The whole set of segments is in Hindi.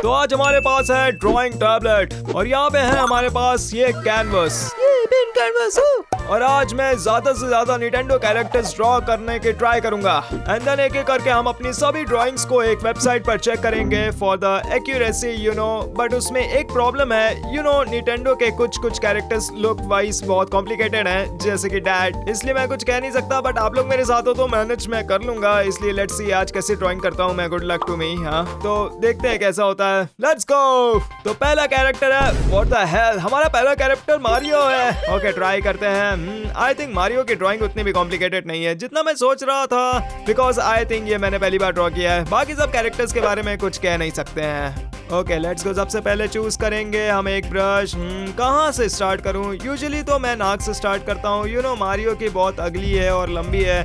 तो आज हमारे पास है ड्राइंग टैबलेट और यहाँ पे है हमारे पास ये कैनवस और आज मैं ज्यादा से ज्यादा निंटेंडो कैरेक्टर्स ड्रॉ करने की ट्राई करूंगा एंड देन एक एक करके हम अपनी सभी ड्राइंग्स को एक वेबसाइट पर चेक करेंगे for the accuracy you know. But उसमें एक प्रॉब्लम है यू नो, निंटेंडो के कुछ कैरेक्टर्स लुक वाइज बहुत कॉम्प्लिकेटेड हैं जैसे कि डैड, इसलिए मैं कुछ कह नहीं सकता। बट आप लोग मेरे साथ हो तो मैनेज मैं कर लूंगा, इसलिए लेट्स सी आज कैसे ड्राइंग करता हूँ मैं। Good luck to me. हाँ तो देखते हैं कैसा होता है, लेट्स गो। तो पहला कैरेक्टर है, व्हाट द हेल, हमारा पहला कैरेक्टर मारियो है। ओके ट्राई करते हैं। आई थिंक मारियो की ड्राइंग उतनी भी कॉम्प्लिकेटेड नहीं है जितना मैं सोच रहा था, बिकॉज आई थिंक ये मैंने पहली बार ड्रॉ किया है। बाकी सब कैरेक्टर्स के बारे में कुछ कह नहीं सकते हैं। Okay let's go. सबसे पहले चूज करेंगे हम एक ब्रश। कहाँ से स्टार्ट करूँ? यूजुअली तो मैं नाक से स्टार्ट करता हूँ। यू नो मारियो की बहुत अगली है और लंबी है,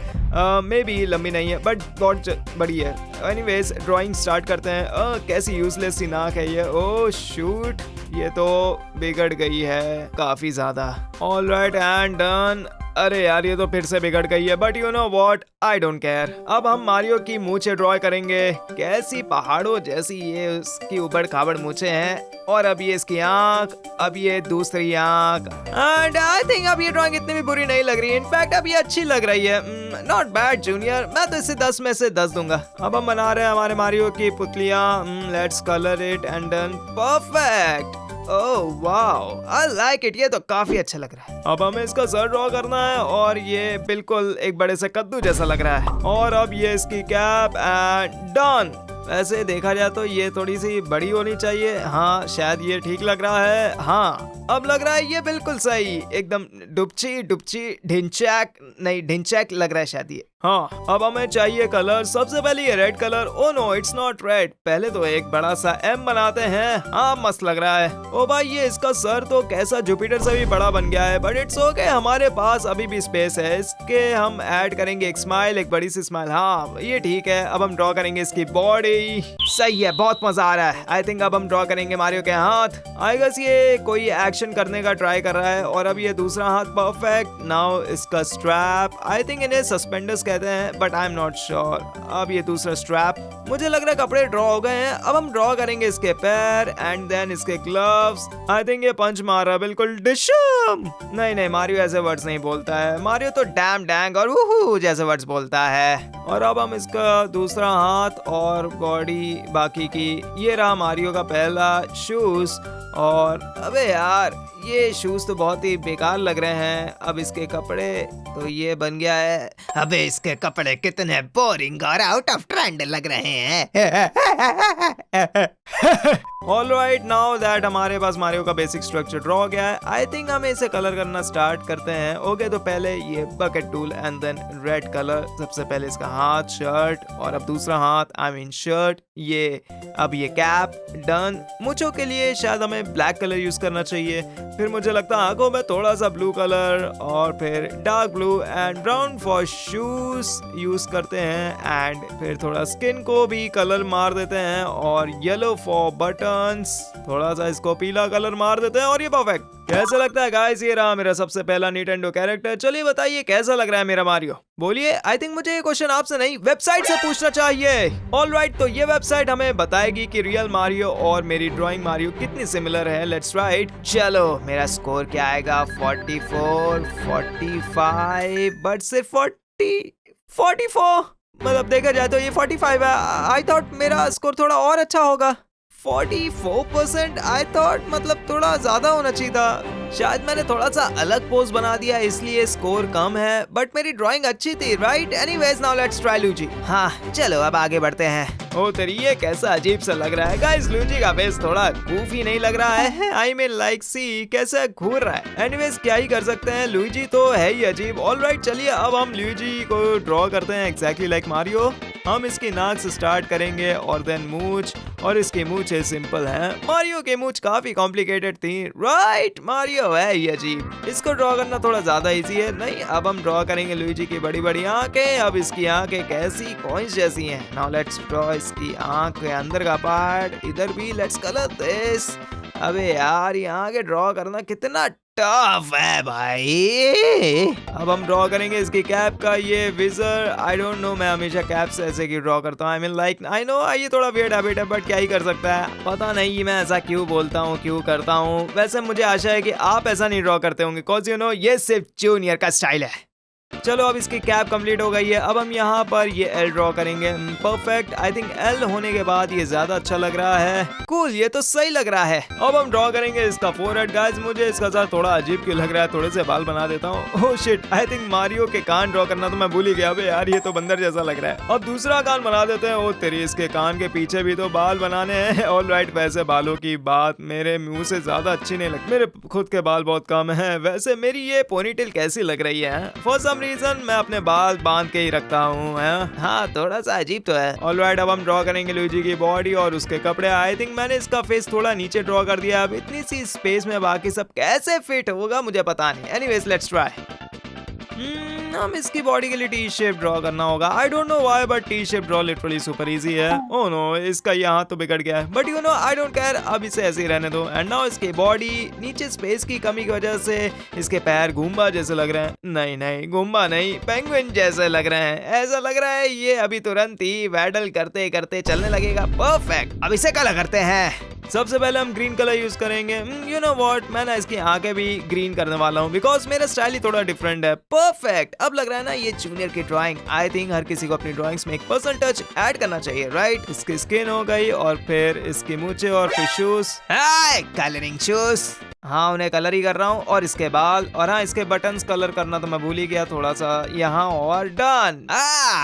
मे बी लंबी नहीं है बट बहुत बड़ी है। एनीवेज ड्राइंग स्टार्ट करते हैं। कैसी यूजलेस सी नाक है ये। ओह शूट, ये तो बिगड़ गई है काफी ज्यादा। Alright and done. अरे यार ये तो फिर से बिगड़ गई है, but you know what, I don't care. अब हम मारियो की मूंछें ड्रॉ करेंगे। कैसी पहाड़ों जैसी ये उसकी उबड़ खाबड़ मूंछें हैं, और अब ये इसकी आंख, अब ये दूसरी आंख। एंड आई थिंक अब ये ड्राइंग इतनी भी बुरी नहीं लग रही है, इनफैक्ट अब ये अच्छी लग रही है। नॉट बैड जूनियर, मैं तो इसे 10 में से 10 दूंगा। अब हम बना रहे हैं हमारे मारियो की पुतलियां। Let's colour it and done. Perfect. Oh wow, I like it. ये तो काफी अच्छा लग रहा है। अब हमें इसका सर ड्रॉ करना है और ये बिल्कुल एक बड़े से कद्दू जैसा लग रहा है। और अब ये इसकी कैप एंड डन। वैसे देखा जाए तो ये थोड़ी सी बड़ी होनी चाहिए। हाँ शायद ये ठीक लग रहा है। हाँ अब लग रहा है ये बिल्कुल सही, एकदम डुपची ढिंचैक नहीं, ढिंचैक लग रहा है शायद ये। हाँ अब हमें चाहिए कलर। सबसे पहले ये red colour. Oh no it's not red. पहले तो एक बड़ा सा एम बनाते हैं। हाँ मस्त लग रहा है। ओ भाई ये इसका सर तो कैसा जुपिटर से भी बड़ा बन गया है, बट इट्स ओके, हमारे पास अभी भी स्पेस है। इसके हम ऐड करेंगे एक स्माइल, एक बड़ी सी स्माइल। हाँ ये ठीक है। अब हम ड्रॉ करेंगे इसकी बॉडी। सही है, बहुत मजा आ रहा है। आई थिंक अब हम ड्रॉ करेंगे मारियो के हाथ। आई गेस ये कोई एक्शन करने का ट्राई कर रहा है। और अब ये दूसरा हाथ। परफेक्ट। नाउ इसका स्ट्रैप, आई थिंक इन्हें सस्पेंडर्स कहते हैं but I am not sure. अब ये दूसरा स्ट्रैप। मुझे लग रहा है कपड़े ड्रॉ हो गए हैं। अब हम ड्रॉ करेंगे इसके पैर एंड देन इसके ग्लव्स। आई थिंक ये पंच मार रहा है बिल्कुल। डिशम। नहीं मारियो ऐसे वर्ड्स नहीं बोलता है। मारियो तो डैम डैंग और वूहू जैसे वर्ड्स बोलता है। और अब हम इसका दूसरा हाथ और बॉडी बाकी की। ये रहा मारियो का पहला शूज। और अबे यार ये शूज तो बहुत ही बेकार लग रहे हैं। अब इसके कपड़े तो ये बन गया है। अबे इसके कपड़े कितने बोरिंग और आउट ऑफ ट्रेंड लग रहे हैं। ऑलराइट नाउ दैट हमारे पास मारियो का बेसिक स्ट्रक्चर ड्रॉ हो गया है, आई थिंक हमें इसे कलर करना स्टार्ट करते हैं। ओके तो पहले ये bucket tool and then red colour. सबसे पहले इसका हाथ, शर्ट, और अब दूसरा हाथ, आई मीन शर्ट। ये अब ये कैप डन। मूंछों के लिए शायद हमें ब्लैक कलर यूज करना चाहिए। फिर मुझे लगता है आंखों में थोड़ा सा ब्लू कलर और फिर dark blue and brown for shoes use करते हैं। एंड फिर थोड़ा स्किन को भी कलर मार देते हैं और येलो फॉर बटन्स। थोड़ा सा इसको पीला कलर मार देते हैं और ये परफेक्ट। कैसा लगता है गाइस? ये रहा मेरा सबसे पहला निंटेंडो कैरेक्टर। चलिए बताइए कैसा लग रहा है मेरा मारियो। बोलिए। आई थिंक मुझे ये क्वेश्चन आपसे नहीं वेबसाइट से पूछना चाहिए। ऑलराइट तो ये वेबसाइट हमें बताएगी कि रियल मारियो और मेरी ड्राइंग मारियो कितनी सिमिलर है। Let's write. चलो मेरा स्कोर क्या आएगा? 44, 45, बट सिर्फ 44। मतलब देखा जाए तो ये 45 है। आई थॉट मेरा स्कोर थोड़ा और अच्छा होगा। 44%। आई थॉट मतलब थोड़ा ज्यादा होना चाहिए था। शायद मैंने थोड़ा सा अलग पोज बना दिया इसलिए स्कोर कम है, बट मेरी ड्राइंग अच्छी थी right. Anyways now let's try Luigi. हाँ चलो अब आगे बढ़ते हैं। ओ तेरी ये कैसा अजीब सा लग रहा है गाइस। लूजी का फेस थोड़ा गूफी नहीं लग रहा है? आई मीन लाइक सी कैसा घूर रहा है। एनीवेज क्या ही कर सकते हैं, लूजी तो है ही अजीब। ऑलराइट चलिए अब हम लूजी को ड्रॉ करते हैं एग्जैक्टली लाइक मारियो। हम इसकी नाक से स्टार्ट करेंगे और देन मूंछ, और इसकी मूंछें सिंपल हैं। मारियो की मूंछ काफी कॉम्प्लिकेटेड थी राइट। मारियो है ये अजीब, इसको ड्रॉ करना थोड़ा ज्यादा इजी है। नहीं अब हम ड्रॉ करेंगे लुइजी की बड़ी बड़ी आंखें। अब इसकी आंखें कैसी कॉइंस जैसी हैं। नाउ लेट्स ड्रॉ इसकी आंख के अंदर का पार्ट। इधर भी लेट्स कलर दिस। अबे यार यहाँ के ड्रॉ करना कितना टफ है भाई। अब हम ड्रॉ करेंगे इसकी कैप का ये विजर। आई डोंट नो, मैं हमेशा कैप्स ऐसे की ड्रॉ करता हूँ। I mean like I know ये थोड़ा वियर्ड हैबिट है, बट क्या ही कर सकता है। पता नहीं मैं ऐसा क्यों बोलता हूँ, क्यों करता हूँ। वैसे मुझे आशा है कि आप ऐसा नहीं ड्रॉ करते होंगे, कॉज यू नो ये सिर्फ जूनियर का स्टाइल है। चलो अब इसकी कैप कंप्लीट हो गई है। अब हम यहाँ पर ये एल ड्रॉ करेंगे। परफेक्ट। आई थिंक एल होने के बाद ये ज्यादा अच्छा लग रहा है। कूल, ये तो सही लग रहा है। अब हम ड्रॉ करेंगे इसका फोरहेड। गाइस मुझे इसका सर थोड़ा अजीब क्यों लग रहा है, थोड़े से बाल बना देता हूँ। Oh shit, I think Mario के कान ड्रॉ करना तो मैं भूल ही गया। अबे यार ये तो बंदर जैसा लग रहा है। अब दूसरा कान बना देते हैं। ओ तेरी, इसके कान के पीछे भी तो बाल बनाने हैं। ऑलराइट, वैसे बालों की बात मेरे मुंह से ज्यादा अच्छी नहीं लगती, मेरे खुद के बाल बहुत कम है। वैसे मेरी ये पोनीटेल कैसी लग रही है? फॉर सम रीजन मैं अपने बाल बांध के ही रखता हूँ। हाँ थोड़ा सा अजीब तो है। ऑलराइट, अब हम ड्रॉ करेंगे लुइजी की बॉडी और उसके कपड़े। आई थिंक मैंने इसका फेस थोड़ा नीचे ड्रॉ कर दिया। अब इतनी सी स्पेस में बाकी सब कैसे फिट होगा मुझे पता नहीं। Anyways let's try. हम इसकी बॉडी के लिए टी शेप ड्रॉ करना होगा। आई don't know why, but T shape draw literally super easy है। ओह नो, इसका यहाँ तो बिगड़ गया है, but you know I don't care. अब इसे ऐसे ही रहने दो। एंड नाउ इसकी बॉडी, नीचे स्पेस की कमी की वजह से इसके पैर गुम्बा जैसे लग रहे हैं। नहीं नहीं, गुम्बा नहीं, पेंगुइन जैसे लग रहे हैं। ऐसा लग रहा है ये अभी तुरंत ही वैडल करते करते चलने लगेगा। परफेक्ट। अब इसे कलर करते हैं। सबसे पहले हम ग्रीन कलर यूज करेंगे। यू नो व्हाट, मैं ना इसकी आंखें भी ग्रीन करने वाला हूँ, बिकॉज मेरा स्टाइल ही थोड़ा डिफरेंट है। परफेक्ट। अब लग रहा है ना ये जूनियर की ड्राइंग। आई थिंक हर किसी को अपनी ड्राइंग्स में एक पर्सनल टच ऐड करना चाहिए, राइट? इसकी स्किन हो गई और फिर इसकी मूंछें और फिर शूज। Colouring shoes. हाँ उन्हें कलर ही कर रहा हूँ। और इसके बाल, और हाँ इसके बटन्स कलर करना तो मैं भूल ही गया थोड़ा सा यहाँ। और डन।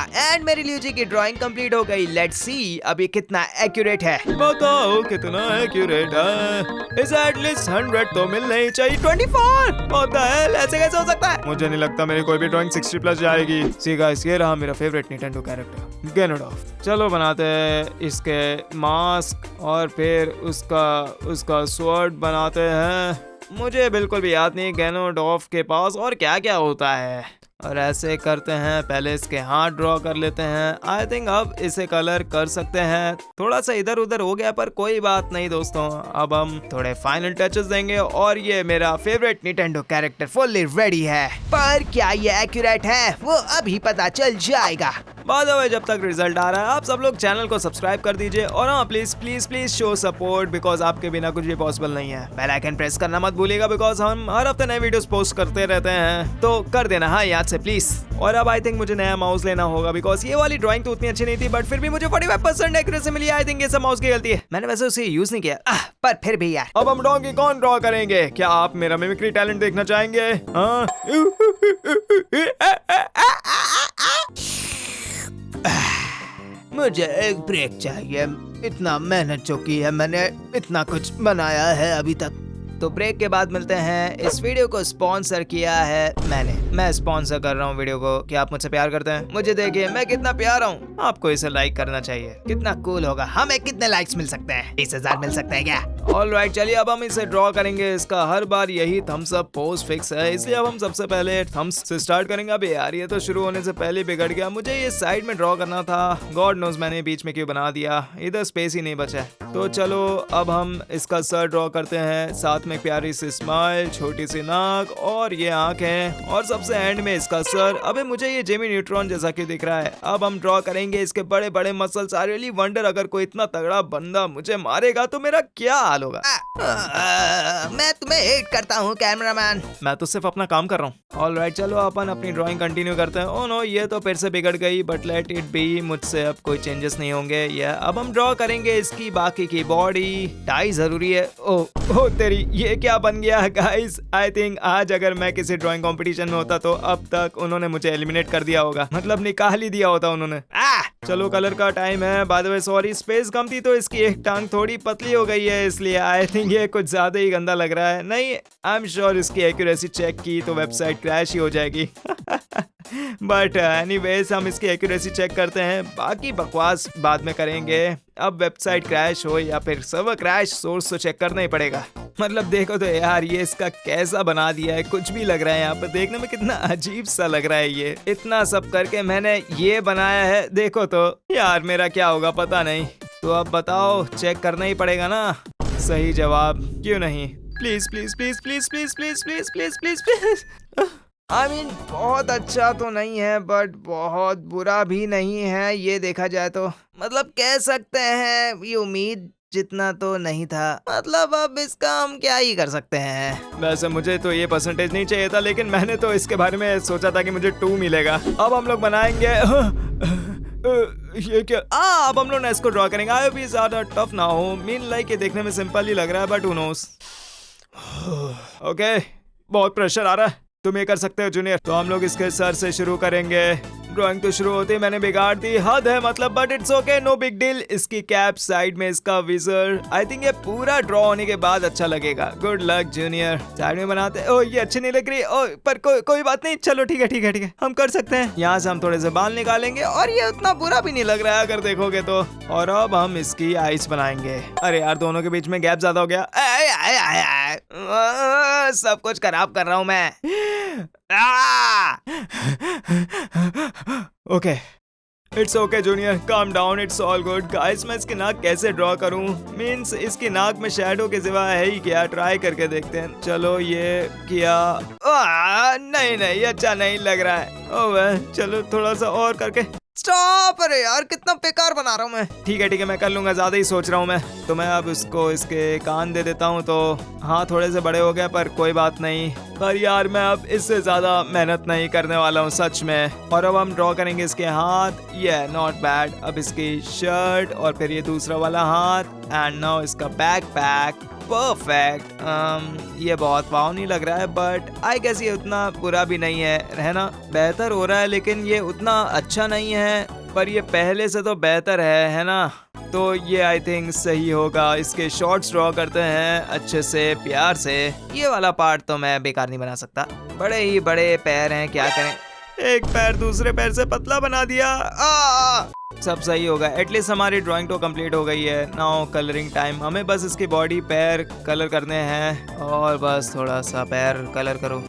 एंड मेरी लुइजी की ड्राइंग कंप्लीट हो गई। लेट्स सी अब ये कितना एक्यूरेट है। बताओ कितना एक्यूरेट है? इसे एटलीस्ट 100 तो मिलना ही चाहिए। 24। What the hell? ऐसे कैसे हो सकता है? मुझे नहीं लगता मेरी कोई भी ड्राइंग 60 प्लस जाएगी। सी गाइस, ये रहा मेरा फेवरेट निंटेंडो कैरेक्टर गैनोडॉफ। चलो बनाते हैं इसके मास्क और फिर उसका स्वॉर्ड बनाते हैं। मुझे बिल्कुल भी याद नहीं गैनोडॉफ के पास और क्या क्या होता है। और ऐसे करते हैं, पहले इसके हाथ ड्रॉ कर लेते हैं। आई थिंक अब इसे कलर कर सकते हैं। थोड़ा सा इधर उधर हो गया पर कोई बात नहीं दोस्तों। अब हम थोड़े फाइनल टचेस देंगे और ये मेरा favourite Nintendo character fully ready है। पर क्या ये एक्यूरेट है वो अभी पता चल जाएगा। बाय द वे, जब तक रिजल्ट आ रहा है आप सब लोग चैनल को सब्सक्राइब कर दीजिए। और हाँ please please please show support, because आपके बिना कुछ भी पॉसिबल नहीं है। बेल आइकन प्रेस करना मत भूलिएगा, बिकॉज हम हर हफ्ते नए वीडियोस पोस्ट करते रहते हैं, तो कर देना हाँ याद से प्लीज। और अब आई थिंक मुझे नया माउस लेना होगा, बिकॉज ये वाली ड्राइंग तो उतनी अच्छी नहीं थी, बट फिर भी मुझे 45% एक्यूरेसी मिली। आई थिंक ये सब माउस की गलती है, मैंने वैसे उसे यूज नहीं किया, पर फिर भी यार। अब हम डोंकी कौन ड्रॉ करेंगे? क्या आप मेरा मिमिक्री टैलेंट देखना चाहेंगे? हाँ मुझे एक ब्रेक चाहिए। इतना मेहनत जो की है मैंने, इतना कुछ बनाया है अभी तक, तो ब्रेक के बाद मिलते हैं। इस वीडियो को स्पॉन्सर किया है मैं स्पॉन्सर कर रहा हूँ वीडियो को। क्या आप मुझसे प्यार करते हैं? मुझे देखिए मैं कितना प्यारा हूँ। आपको इसे लाइक करना चाहिए। कितना कूल होगा। हमें कितने लाइक्स मिल सकते हैं? 20,000 मिल सकते हैं क्या? ऑलराइट, चलिए अब हम इसे ड्रॉ करेंगे। इसका हर बार यही थम्स अप पोज फिक्स है, इसलिए अब हम सबसे पहले थम्स से स्टार्ट करेंगे। अब यार ये तो शुरू होने से पहले बिगड़ गया। मुझे ये साइड में ड्रॉ करना था, गॉड नोज मैंने बीच में क्यों बना दिया। इधर स्पेस ही नहीं बचा। तो चलो अब हम इसका सर ड्रॉ करते हैं, साथ में प्यारी सी स्माइल, छोटी सी नाक और ये आंखें, और सबसे एंड में इसका सर। अबे मुझे ये जेमी न्यूट्रॉन जैसा क्यों दिख रहा है? अब हम ड्रॉ करेंगे इसके बड़े बड़े मसल्स। आई रियली वंडर अगर कोई इतना तगड़ा बंदा मुझे मारेगा तो मेरा क्या हाल होगा। मैं तुम्हें हेट करता हूँ कैमरामैन। मैं तो सिर्फ अपना काम कर रहा हूँ। ऑलराइट, चलो अपन अपनी ड्राइंग कंटिन्यू करते हैं। ओह नो, ये तो फिर से बिगड़ गई, बट लेट इट बी। मुझसे अब कोई चेंजेस नहीं होंगे। या अब हम ड्रॉ करेंगे इसकी बाकी की बॉडी। टाई जरूरी है। ओह तेरी, ये क्या बन गया गाइस? आई थिंक आज अगर मैं किसी ड्राइंग कंपटीशन में होता तो अब तक उन्होंने मुझे एलिमिनेट कर दिया होगा, मतलब निकाल ही दिया होता उन्होंने। चलो कलर का टाइम है। By the way sorry, space कम थी तो इसकी एक टांग थोड़ी पतली हो गई है, इसलिए आई थिंक ये कुछ ज्यादा ही गंदा लग रहा है। नहीं, आई एम श्योर इसकी एक्यूरेसी चेक की तो वेबसाइट क्रैश ही हो जाएगी। बट एनीवेज हम इसकी एक्यूरेसी चेक करते हैं, बाकी बकवास बाद में करेंगे। अब वेबसाइट क्रैश हो या फिर सर्वर क्रैश, सोर्स तो चेक करना ही पड़ेगा। मतलब देखो तो यार ये इसका कैसा बना दिया है, कुछ भी लग रहा है यहाँ पर। देखने में कितना अजीब सा लग रहा है। ये इतना सब करके मैंने ये बनाया है, देखो तो यार मेरा क्या होगा पता नहीं। तो अब बताओ, चेक करना ही पड़ेगा ना? सही जवाब क्यों नहीं। Please please please please please please please please please please. I mean बहुत अच्छा तो नहीं है बट बहुत बुरा भी नहीं है, ये देखा जाए तो मतलब कह सकते हैं ये उम्मीद जितना तो नहीं था। मतलब अब इसका हम क्या ही कर सकते हैं। वैसे मुझे तो ये परसेंटेज नहीं चाहिए था, लेकिन मैंने तो इसके बारे में सोचा था कि मुझे 2 मिलेगा। अब हम लोग बनाएंगे ये क्या, अब हम लोग ना इसको ड्रॉ करेंगे। आई भी ज्यादा टफ ना हो, मीन लाइक ये देखने में सिंपल ही लग रहा है बट हू नोस। ओके, बहुत प्रेशर आ रहा है, तुम ये कर सकते हो जूनियर। तो हम लोग इसके सर से शुरू करेंगे। ड्राइंग तो शुरू होती मैंने बिगाड़ दी, हद है मतलब, but it's okay, no big deal. इसकी कैप, साइड में इसका विजर, आई थिंक ये पूरा ड्रॉ होने के बाद अच्छा लगेगा। Good luck junior. साइड में बनाते, ओ ये अच्छी नहीं लग रही, ओ पर कोई बात नहीं, चलो ठीक है ठीक है ठीक है, हम कर सकते हैं। यहाँ से हम थोड़े से बाल निकालेंगे और ये उतना बुरा भी नहीं लग रहा है अगर देखोगे तो। और अब हम इसकी आइस बनाएंगे। अरे यार दोनों के बीच में गैप ज्यादा हो गया, सब कुछ खराब कर रहा हूँ मैं। Okay, it's okay junior, calm down, it's all good. Guys मैं इसकी नाक कैसे ड्रॉ करूं? मींस इसकी नाक में शैडो के सिवा है ही क्या? ट्राई करके देखते हैं। चलो ये किया, नहीं नहीं अच्छा नहीं लग रहा है। ओह चलो थोड़ा सा और करके, स्टॉप। अरे यार कितना बेकार बना रहा हूँ मैं। ठीक है मैं कर लूंगा, ज्यादा ही सोच रहा हूँ मैं। तो मैं अब इसको इसके कान दे देता हूँ। तो हाँ थोड़े से बड़े हो गए पर कोई बात नहीं। पर यार मैं अब इससे ज्यादा मेहनत नहीं करने वाला हूँ सच में। और अब हम ड्रॉ करेंगे इसके हाथ, ये नॉट बैड। अब इसकी शर्ट और फिर ये दूसरा वाला हाथ एंड नाउ इसका बैकपैक। परफेक्ट। ये बहुत वाव नहीं लग रहा है बट आई गेस ये उतना बुरा भी नहीं है ना? बेहतर हो रहा है लेकिन ये उतना अच्छा नहीं है, पर ये पहले से तो बेहतर है ना? तो ये आई थिंक सही होगा। इसके शॉर्ट्स ड्रॉ करते हैं अच्छे से, प्यार से। ये वाला पार्ट तो मैं बेकार नहीं बना सकता, बड़े ही बड़े पैर हैं, क्या करें। एक पैर दूसरे पैर से पतला बना दिया। सब सही होगा। एटलीस्ट हमारी ड्राइंग तो कंप्लीट हो गई है। Now colouring time. हमें बस इसकी बॉडी, पैर कलर करने हैं और बस थोड़ा सा पैर कलर करो।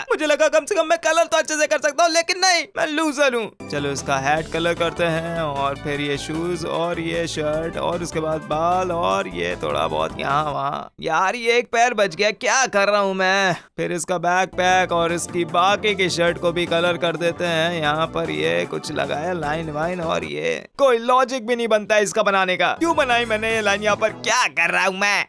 मुझे लगा कम से कम मैं कलर तो अच्छे से कर सकता हूँ, लेकिन नहीं, मैं लूजर हूँ। चलो इसका हेड कलर करते हैं और फिर ये शूज और ये शर्ट और उसके बाद बाल और ये थोड़ा बहुत यहाँ वहाँ। यार ये एक पैर बच गया, क्या कर रहा हूँ मैं। फिर इसका बैकपैक और इसकी बाकी की शर्ट को भी कलर कर देते हैं। यहाँ पर ये कुछ लगाया लाइन वाइन और ये कोई लॉजिक भी नहीं बनता है इसका बनाने का। क्यों बनाई मैंने ये लाइन यहाँ पर, क्या कर रहा हूँ मैं।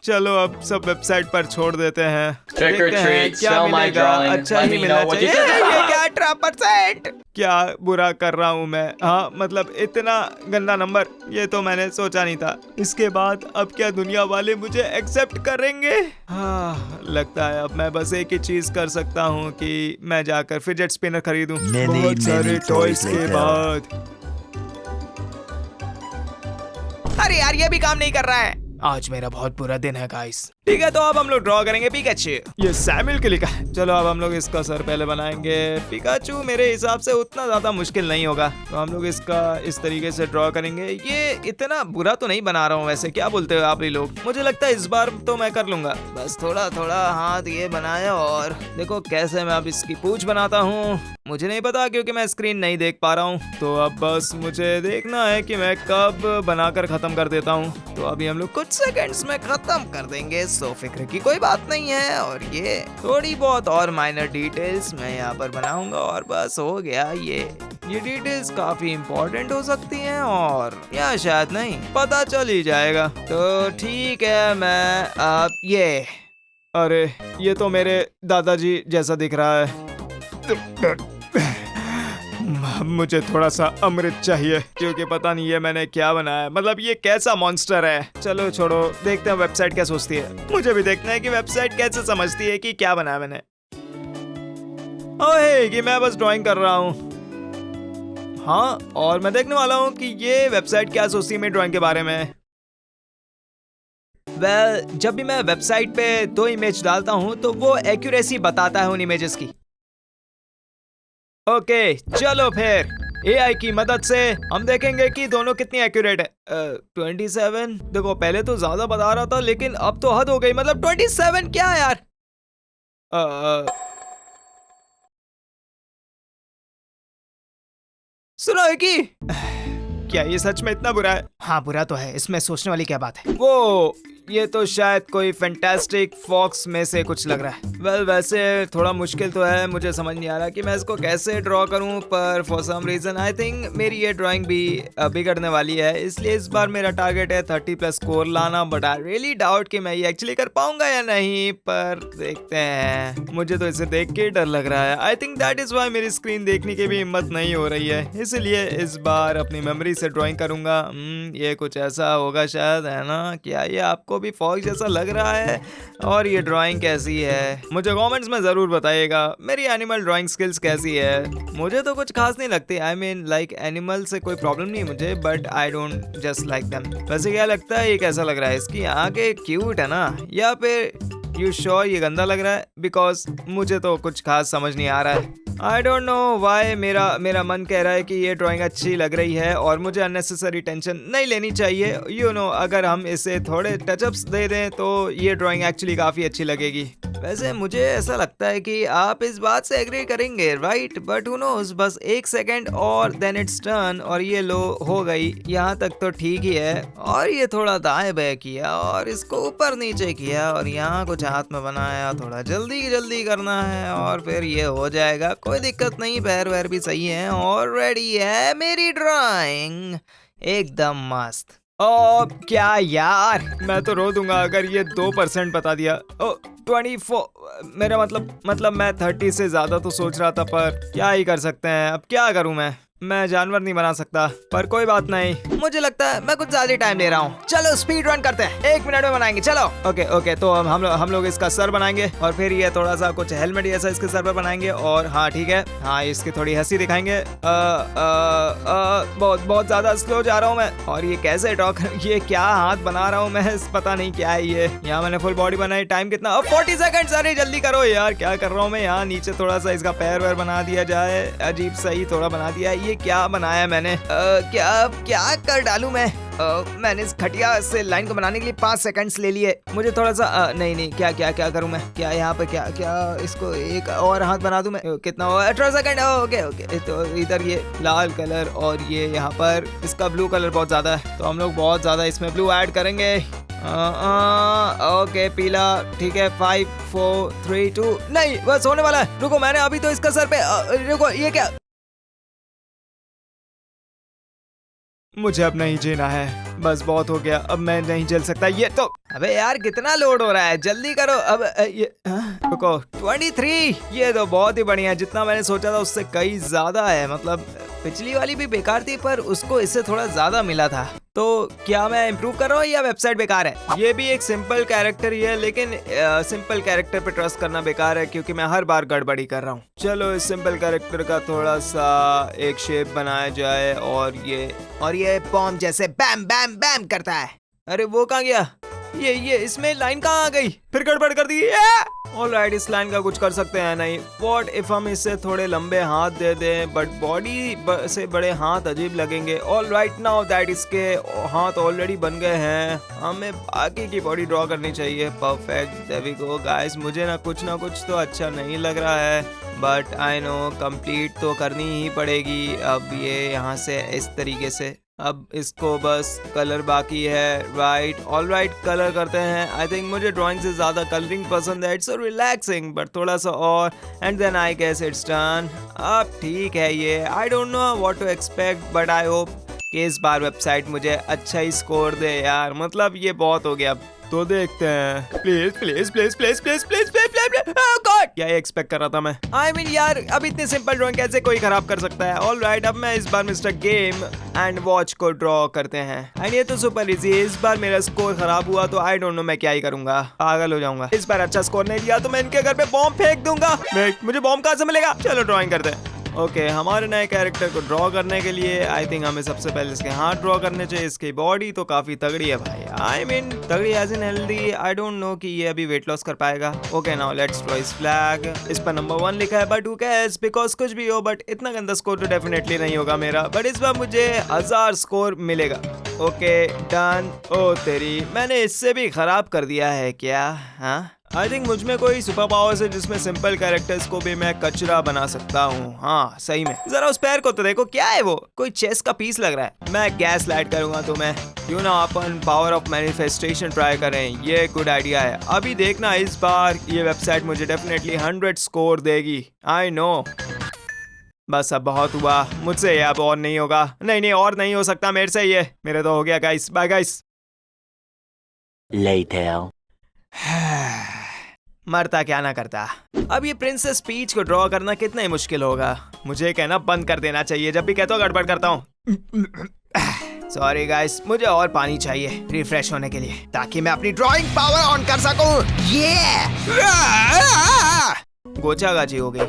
चलो अब सब वेबसाइट पर छोड़ देते हैं। देखते हैं क्या मिलेगा, अच्छा ही मिलना चाहिए। ये क्या 18%? क्या बुरा कर रहा हूँ मैं? हाँ मतलब इतना गंदा नंबर, ये तो मैंने सोचा नहीं था। इसके बाद अब क्या दुनिया वाले मुझे एक्सेप्ट करेंगे? हाँ लगता है अब मैं बस एक ही चीज कर सकता हूँ कि मैं जाकर फिजेट स्पिनर खरीदूं। बहुत सारे टॉयज के बाद। अरे यार ये भी काम नहीं कर रहा है। आज मेरा बहुत बुरा दिन है गाइस। ठीक है तो अब हम लोग ड्रॉ करेंगे पिकाचू। ये सैमुअल के लिखा है। चलो अब हम लोग इसका सर पहले बनाएंगे। पिकाचू मेरे हिसाब से उतना ज्यादा मुश्किल नहीं होगा, तो हम लोग इसका इस तरीके से ड्रॉ करेंगे। ये इतना बुरा तो नहीं बना रहा हूँ वैसे, क्या बोलते हो आप लोग? मुझे लगता है इस बार तो मैं कर लूंगा। बस थोड़ा थोड़ा हाथ ये बनाया और देखो कैसे मैं अब इसकी पूंछ बनाता हूँ। मुझे नहीं पता क्योंकि मैं स्क्रीन नहीं देख पा रहा हूँ। तो अब बस मुझे देखना है कि मैं कब बनाकर खत्म कर देता हूँ। तो अभी हम लोग कुछ सेकंड्स में खत्म कर देंगे, सो फिक्र की कोई बात नहीं है। और ये थोड़ी बहुत और माइनर डिटेल्स मैं यहाँ पर बनाऊंगा और बस हो गया। ये डिटेल्स काफी इंपॉर्टेंट हो सकती हैं और या शायद नहीं, पता चल ही जाएगा। तो ठीक है मैं अब ये, अरे ये तो मेरे दादाजी जैसा दिख रहा है। मुझे थोड़ा सा अमृत चाहिए क्योंकि पता नहीं है मैंने क्या बनाया है, मतलब ये कैसा मॉन्स्टर है। चलो छोड़ो, देखते हैं वेबसाइट क्या सोचती है। मुझे भी देखना है कि वेबसाइट कैसे समझती है कि क्या बनाया मैंने। ओहे कि मैं बस ड्राइंग कर रहा हूँ। हाँ और मैं देखने वाला हूँ कि ये वेबसाइट क्या सोचती है मेरी ड्राइंग के बारे में। जब भी मैं वेबसाइट पे 2 इमेज डालता हूँ तो वो एक्यूरेसी बताता है उन इमेजेस की। ओके चलो फिर एआई की मदद से हम देखेंगे कि दोनों कितनी एक्यूरेट है। 27 देखो, पहले तो ज्यादा बता रहा था लेकिन अब तो हद हो गई। मतलब 27 क्या है यार। सुनो है कि क्या ये सच में इतना बुरा है? हाँ बुरा तो है, इसमें सोचने वाली क्या बात है। वो ये तो शायद कोई फैंटास्टिक फॉक्स में से कुछ लग रहा है। वेल वैसे थोड़ा मुश्किल तो है, मुझे समझ नहीं आ रहा कि मैं इसको कैसे ड्रॉ करूं, पर for some reason I think मेरी ये ड्राइंग भी बिगड़ने वाली है, इसलिए इस बार मेरा टारगेट है 30+ स्कोर लाना। बट आई रियली डाउट कि मैं ये एक्चुअली कर पाऊंगा या नहीं, पर देखते हैं। मुझे तो इसे देख के डर लग रहा है। I think that is why मेरी स्क्रीन देखने की भी हिम्मत नहीं हो रही है, इसलिए इस बार अपनी मेमोरी से ड्राइंग करूंगा। ये कुछ ऐसा होगा शायद, है ना? क्या ये आपको भी फॉक्स जैसा लग रहा है? और ये ड्राइंग कैसी है मुझे कमेंट्स में ज़रूर बताइएगा। मेरी एनिमल ड्राइंग स्किल्स कैसी है? मुझे तो कुछ खास नहीं लगती। आई मीन लाइक एनिमल से कोई प्रॉब्लम नहीं मुझे, but I don't just like them. वैसे क्या लगता है ये कैसा लग रहा है? इसकी आंखें क्यूट है ना, या फिर यू श्योर ये गंदा लग रहा है? बिकॉज मुझे तो कुछ खास समझ नहीं आ रहा है। आई डोंट नो वाई मेरा मन कह रहा है कि ये ड्राइंग अच्छी लग रही है और मुझे अननेसेसरी टेंशन नहीं लेनी चाहिए। यू नो, अगर हम इसे थोड़े टचअप्स दे दें तो ये ड्राइंग एक्चुअली काफ़ी अच्छी लगेगी। वैसे मुझे ऐसा लगता है कि आप इस बात से एग्री करेंगे, राइट? बट हू नोज, बस 1 सेकेंड और देन इट्स टर्न, और ये लो हो गई। यहाँ तक तो ठीक ही है, और ये थोड़ा दाएं बाएं किया और इसको ऊपर नीचे किया और यहाँ कुछ हाथ में बनाया। थोड़ा जल्दी करना है और फिर ये हो जाएगा, कोई दिक्कत नहीं। पैर वैर भी सही है और रेडी है मेरी ड्राइंग, एकदम मस्त। ओ क्या यार, मैं तो रो दूंगा अगर ये 2% बता दिया। ओ 24, मेरा मतलब मैं 30 से ज्यादा तो सोच रहा था, पर क्या ही कर सकते हैं। अब क्या करूं मैं जानवर नहीं बना सकता, पर कोई बात नहीं। मुझे लगता है मैं कुछ ज्यादा टाइम ले रहा हूँ। चलो स्पीड रन करते हैं, 1 मिनट में बनाएंगे। चलो ओके तो हम लोग इसका सर बनाएंगे और फिर ये थोड़ा सा कुछ हेलमेट जैसा इसके सर पर बनाएंगे। और हाँ ठीक है, हाँ इसकी थोड़ी हंसी दिखाएंगे। बहुत ज्यादा स्लो जा रहा हूँ मैं। और ये कैसे ड्रॉ कर, ये क्या हाथ बना रहा हूँ मैं, पता नहीं क्या है ये। यहाँ मैंने फुल बॉडी बनाई। टाइम कितना? 40 सेकंड। अरे जल्दी करो यार, क्या कर रहा हूँ मैं। यहाँ नीचे थोड़ा सा इसका पैर वैर बना दिया जाए, अजीब सही थोड़ा बना दिया। ये क्या बनाया मैंने? क्या कर डालूं मैं? मैंने इस घटिया से लाइन को बनाने के लिए 5 सेकंड्स ले लिए। मुझे थोड़ा सा नहीं क्या करूं मैं? क्या यहाँ पे क्या इसको एक और हाथ बना दूं मैं? कितना हुआ? 18 सेकंड। ओके तो इधर ये लाल कलर और ये यहाँ पर इसका ब्लू कलर बहुत ज्यादा है, तो हम लोग बहुत ज्यादा इसमें ब्लू ऐड करेंगे। ओके पीला, ठीक है। 5 4 3 2 नहीं, बस होने वाला है। रुको, मैंने अभी तो इसका सर पे रुको, ये क्या? मुझे अब नहीं जीना है, बस बहुत हो गया, अब मैं नहीं झेल सकता ये तो। अबे यार कितना लोड हो रहा है, जल्दी करो अब। ये रुको, 23। ये तो बहुत ही बढ़िया है, जितना मैंने सोचा था उससे कई ज्यादा है। मतलब पिछली वाली भी बेकार थी, पर उसको इससे थोड़ा ज्यादा मिला था। तो क्या मैं इम्प्रूव कर रहा हूँ या वेबसाइट बेकार है? ये भी एक सिंपल कैरेक्टर ही है, लेकिन सिंपल कैरेक्टर पे ट्रस्ट करना बेकार है, क्योंकि मैं हर बार गड़बड़ी कर रहा हूँ। चलो इस सिंपल कैरेक्टर का थोड़ा सा एक शेप बनाया जाए, और ये बॉम्ब जैसे बैम बैम बैम करता है। अरे वो कहाँ गया? ये इसमें लाइन कहाँ आ गई? फिर गड़बड़ कर दी। ऑलराइट, इस लाइन का कुछ कर सकते हैं नहीं। व्हाट इफ हम इससे थोड़े लंबे हाथ दे दें, बट बॉडी से बड़े हाथ अजीब लगेंगे। ऑलराइट, नाउ दैट इसके हाथ ऑलरेडी बन गए हैं, हमें बाकी की बॉडी ड्रॉ करनी चाहिए। Perfect, there we go guys. मुझे ना कुछ तो अच्छा नहीं लग रहा है, बट आई नो कंप्लीट तो करनी ही पड़ेगी। अब ये यहाँ से इस तरीके से, अब इसको बस कलर बाकी है। राइट, ऑलराइट, कलर करते हैं। आई थिंक मुझे ड्राइंग से ज्यादा कलरिंग पसंद है। इट्स सो रिलैक्सिंग, बट थोड़ा सा और, and then I guess it's done. अब ठीक है ये। I don't know what to expect, but I hope कि इस बार वेबसाइट मुझे अच्छा ही स्कोर दे यार। मतलब ये बहुत हो गया, तो देखते हैं। प्लीज गॉड, क्या एक्सपेक्ट कर रहा था मैं? आई मीन यार, अब इतनी सिंपल ड्राइंग कैसे कोई खराब कर सकता है? ऑलराइट, अब मैं इस बार मिस्टर गेम एंड वॉच को ड्रॉ करते हैं। एंड ये तो सुपर इजी है। इस बार मेरा स्कोर खराब हुआ तो आई डोंट नो मैं क्या ही करूंगा, पागल हो जाऊंगा। इस बार अच्छा स्कोर नहीं दिया तो मैं इनके घर पे बॉम्ब फेंक दूंगा। मुझे बॉम्ब कहाँ से मिलेगा? चलो ड्रॉइंग करते हैं। ओके, हमारे नए कैरेक्टर को ड्रॉ करने के लिए आई थिंक हमें सबसे पहले इसके हाथ ड्रॉ करने चाहिए। इसकी बॉडी तो काफी तगड़ी है भाई, आई मीन तगड़ी as in healthy. I don't know कि ये अभी वेट लॉस कर पाएगा। Okay, now let's draw his flag. इस पर नंबर 1 लिखा है, बट हू कैर्स, बिकॉज कुछ भी हो, बट इतना गंदा स्कोर तो डेफिनेटली नहीं होगा मेरा। बट इस बार मुझे 1000 स्कोर मिलेगा। Okay done. ओ तेरी, मैंने इससे भी खराब कर दिया है क्या? हाँ आई थिंक मुझ में कोई सुपर पावर्स है जिसमें सिंपल कैरेक्टर्स को भी मैं कचरा बना सकता हूँ। हाँ सही में, जरा उस पैर को तो देखो, क्या है वो, कोई चेस का पीस लग रहा है। मैं गैस लाइट करूंगा तुम्हें, क्यों ना अपन पावर ऑफ मैनिफेस्टेशन ट्राई करें, ये गुड आइडिया है। अभी देखना इस बार ये वेबसाइट मुझे डेफिनेटली 100 स्कोर देगी, आई नो। बस अब बहुत हुआ मुझसे, ये अब और नहीं होगा, नहीं और नहीं हो सकता मेरे से ये, मेरे तो हो गया गाइस, बाय गाइस। Later. मरता क्या ना करता। अब ये प्रिंसेस पीच को ड्रॉ करना कितना ही मुश्किल होगा। मुझे कहना बंद कर देना चाहिए, जब भी कहता हूँ गड़बड़ करता हूँ। सॉरी गाइस, मुझे और पानी चाहिए रिफ्रेश होने के लिए, ताकि मैं अपनी ड्राइंग पावर ऑन कर सकूं। गोचा गाजी हो गई,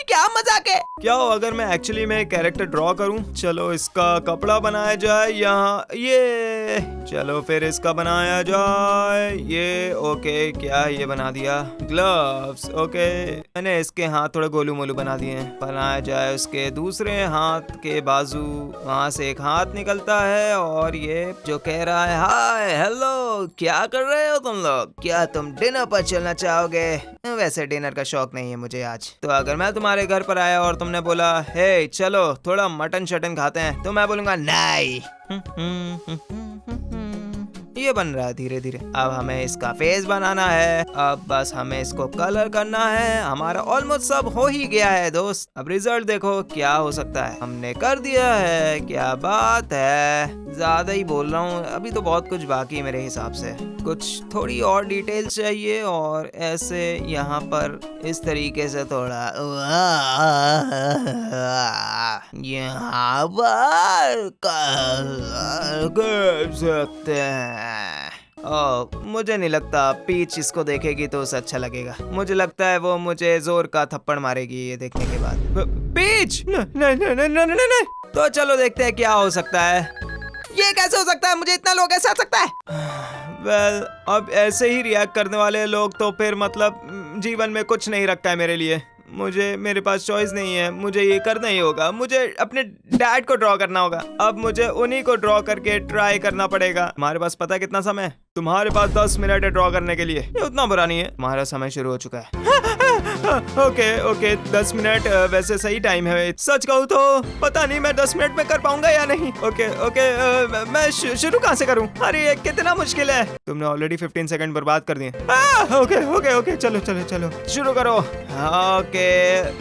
क्या मजाक है। क्या हो अगर मैं एक्चुअली में कैरेक्टर ड्रॉ करूं? चलो इसका कपड़ा बनाया जाए यहाँ, ये चलो फिर इसका बनाया जाए ये, ओके क्या ये बना दिया, ग्लव्स, ओके मैंने इसके हाथ थोड़े गोलू मोलू बना दिए हैं। बनाया जाए उसके दूसरे हाथ के बाजू, वहां से एक हाथ निकलता है और ये जो कह रहा है हाय हेलो क्या कर रहे हो तुम लोग, क्या तुम डिनर पर चलना चाहोगे? वैसे डिनर का शौक नहीं है मुझे आज, तो अगर मैं तुम्हारे घर पर आया और तुमने बोला हे चलो थोड़ा मटन शटन खाते हैं, तो मैं बोलूंगा नहीं। ये बन रहा है धीरे धीरे। अब हमें इसका फेस बनाना है, अब बस हमें इसको कलर करना है। हमारा ऑलमोस्ट सब हो ही गया है दोस्त। अब रिजल्ट देखो क्या हो सकता है, हमने कर दिया है, क्या बात है। ज्यादा ही बोल रहा हूँ, अभी तो बहुत कुछ बाकी है मेरे हिसाब से। कुछ थोड़ी और डिटेल चाहिए और ऐसे यहाँ पर इस तरीके से थोड़ा यहाँ पर कर सकते हैं। मुझे नहीं लगता पीच इसको देखेगी तो उसे अच्छा लगेगा। मुझे लगता है वो मुझे जोर का थप्पड़ मारेगी ये देखने के बाद। पीच नहीं। तो चलो देखते हैं क्या हो सकता है। ये कैसे हो सकता है, मुझे इतना लोग कैसे आ सकता है? वेल, अब ऐसे ही रिएक्ट करने वाले लोग तो फिर मतलब जीवन में कुछ नहीं रखा है मेरे लिए। मेरे पास चॉइस नहीं है, मुझे ये करना ही होगा। मुझे अपने डैड को ड्रॉ करना होगा। अब मुझे उन्हीं को ड्रॉ करके ट्राई करना पड़ेगा। हमारे पास पता है कितना समय है? तुम्हारे पास 10 मिनट है ड्रॉ करने के लिए। ये उतना बुरा नहीं है, हमारा समय शुरू हो चुका है। ओके 10 मिनट वैसे सही टाइम है। सच कहूँ तो पता नहीं मैं 10 मिनट में कर पाऊंगा या नहीं। ओके मैं शुरू कहाँ से करूँ? अरे ये कितना मुश्किल है। तुमने ऑलरेडी 15 सेकंड बर्बाद कर दिए। ओके चलो शुरू करो। ओके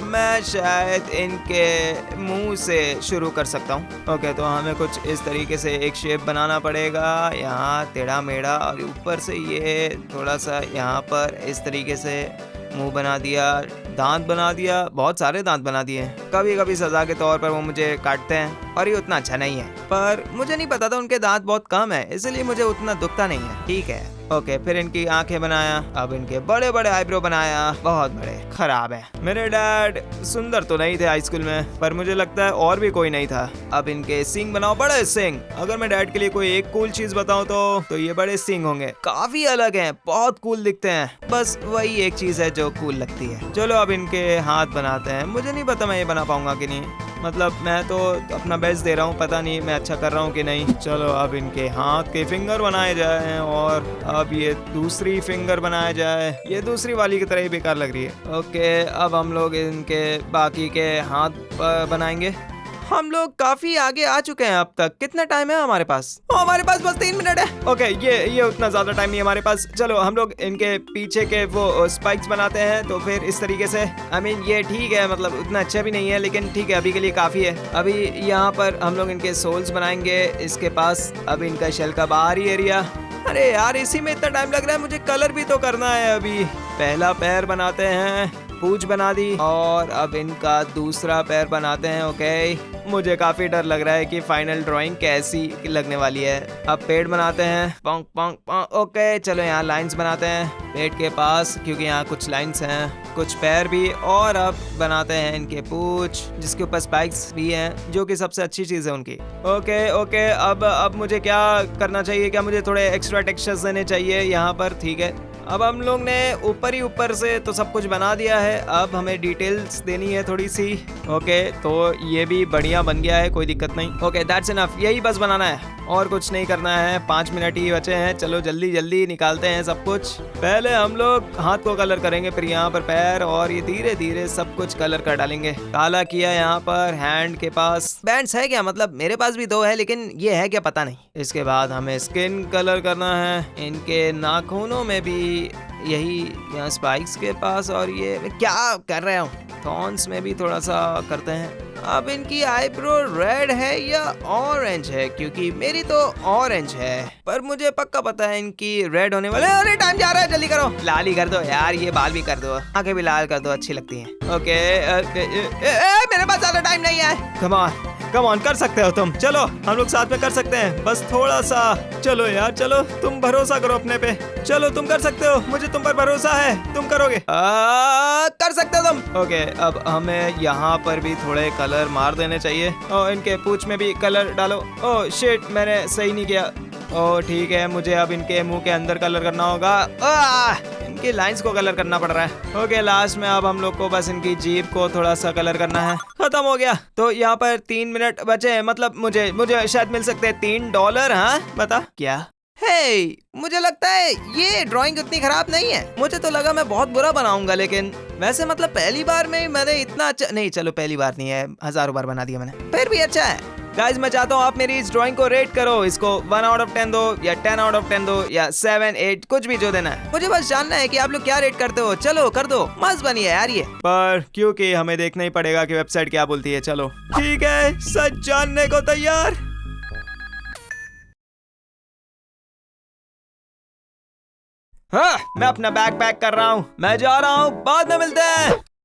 मैं शायद इनके मुंह से शुरू कर सकता हूँ। ओके तो हमें कुछ इस तरीके से एक शेप बनाना पड़ेगा, यहाँ टेढ़ा मेढ़ा, और ऊपर से ये थोड़ा सा यहाँ पर इस तरीके से मुंह बना दिया, दांत बना दिया, बहुत सारे दांत बना दिए। कभी कभी सजा के तौर पर वो मुझे काटते हैं और ये उतना अच्छा नहीं है, पर मुझे नहीं पता था उनके दांत बहुत कम है, इसलिए मुझे उतना दुखता नहीं है। ठीक है ओके, फिर इनकी आंखें बनाया, अब इनके बड़े बड़े आईब्रो बनाया, बहुत बड़े, खराब है। मेरे डैड सुंदर तो नहीं थे हाई स्कूल में, पर मुझे लगता है और भी कोई नहीं था। अब इनके सींग बनाओ, बड़े सींग। अगर मैं डैड के लिए कोई एक कूल चीज बताऊं तो ये बड़े सींग होंगे। काफी अलग हैं, बहुत कूल दिखते हैं। बस वही एक चीज है जो कूल लगती है। चलो अब इनके हाथ बनाते हैं। मुझे नहीं पता मैं ये बना पाऊंगा कि नहीं, मतलब मैं तो अपना बेस्ट दे रहा हूँ, पता नहीं मैं अच्छा कर रहा हूँ कि नहीं। चलो अब इनके हाथ के फिंगर बनाए जाए और अब ये दूसरी फिंगर बनाया जाए। ये दूसरी वाली की तरह ही बेकार लग रही है। ओके अब हम लोग इनके बाकी के हाथ बनाएंगे। हम लोग काफी आगे आ चुके हैं अब तक। कितना टाइम है हमारे पास? हमारे पास बस 3 मिनट है। ओके ये उतना ज्यादा टाइम नहीं है हमारे पास। चलो हम लोग इनके पीछे के वो स्पाइक्स बनाते हैं, तो फिर इस तरीके से। आई मीन ये ठीक है, मतलब उतना अच्छा भी नहीं है, लेकिन ठीक है अभी के लिए काफी है। अभी यहाँ पर हम लोग इनके सोल्स बनाएंगे, इसके पास अब इनका शेल का बाहरी एरिया। अरे यार इसी में इतना टाइम लग रहा है, मुझे कलर भी तो करना है। अभी पहला पैर बनाते हैं, पूंछ बना दी, और अब इनका दूसरा पैर बनाते हैं। ओके मुझे काफी डर लग रहा है कि फाइनल ड्राइंग कैसी लगने वाली है। अब पेट बनाते हैं, पोंक पोंक पोंक। ओके चलो यहाँ लाइंस बनाते हैं पेट के पास, क्योंकि यहाँ कुछ लाइंस हैं, कुछ पैर भी। और अब बनाते हैं इनके पूंछ, जिसके ऊपर स्पाइक्स भी हैं, जो कि सबसे अच्छी चीज है उनकी। ओके अब मुझे क्या करना चाहिए? क्या मुझे थोड़े एक्स्ट्रा टेक्सचर्स देने चाहिए यहाँ पर? ठीक है, अब हम लोग ने ऊपर से तो सब कुछ बना दिया है, अब हमें डिटेल्स देनी है थोड़ी सी। ओके तो ये भी बढ़िया बन गया है, कोई दिक्कत नहीं। ओके दैट्स इनफ, यही बस बनाना है। और कुछ नहीं करना है, 5 मिनट ही बचे हैं। चलो जल्दी जल्दी निकालते हैं सब कुछ। पहले हम लोग हाथ को कलर करेंगे, फिर यहाँ पर पैर, और ये धीरे धीरे सब कुछ कलर कर डालेंगे। काला किया यहाँ पर। हैंड के पास बैंड्स है क्या? मतलब मेरे पास भी 2 है, लेकिन ये है क्या पता नहीं। इसके बाद हमें स्किन कलर करना है। इनके नाखूनों में भी यही, यहाँ स्पाइक्स के पास, और ये मैं क्या कर रहा हूँ, थॉर्न्स में भी थोड़ा सा करते हैं। अब इनकी आईब्रो रेड है या ऑरेंज है, क्योंकि मेरी तो ऑरेंज है, पर मुझे पक्का पता है इनकी रेड होने वाले। अरे टाइम जा रहा है, जल्दी करो। लाल ही कर दो यार, ये बाल भी कर दो, आंखें भी लाल कर दो, अच्छी लगती हैं। ओके मेरे पास ज्यादा टाइम नहीं है। कम ऑन कर सकते हो तुम, चलो हम लोग साथ में कर सकते हैं, बस थोड़ा सा। चलो यार चलो, तुम भरोसा करो अपने पे, चलो तुम कर सकते हो, मुझे तुम पर भरोसा है, तुम करोगे। कर सकते हो तुम। ओके, अब हमें यहाँ पर भी थोड़े कलर मार देने चाहिए, और इनके पूंछ में भी कलर डालो। ओह शिट, मैंने सही नहीं किया। ओह ठीक है, मुझे अब इनके मुंह के अंदर कलर करना होगा। इनकी लाइंस को कलर करना पड़ रहा है। ओके, लास्ट में अब हम लोग को बस इनकी जीभ को थोड़ा सा कलर करना है। खत्म हो गया। तो यहाँ पर 3 मिनट बचे हैं, मतलब मुझे शायद मिल सकते हैं $3। हाँ बता क्या? हे, मुझे लगता है ये ड्राइंग उतनी खराब नहीं है। मुझे तो लगा मैं बहुत बुरा बनाऊंगा, लेकिन वैसे मतलब पहली बार में मैंने इतना अच्छा नहीं, चलो पहली बार नहीं है, हजारों बार बना दिया मैंने, फिर भी अच्छा है। गाइस, मैं चाहता हूँ आप मेरी इस ड्राइंग को रेट करो। इसको 1 आउट ऑफ 10 दो, या 10 आउट ऑफ 10 दो, या 7, 8, कुछ भी जो देना है। मुझे बस जानना है कि आप लोग क्या रेट करते हो। चलो कर दो, मस्त बनी है यार ये। पर क्योंकि हमें देखना ही पड़ेगा कि वेबसाइट क्या बोलती है। चलो ठीक है, सच जानने को तैयार। हाँ, मैं अपना बैग पैक कर रहा हूँ, मैं जा रहा हूँ, बाद में मिलते हैं।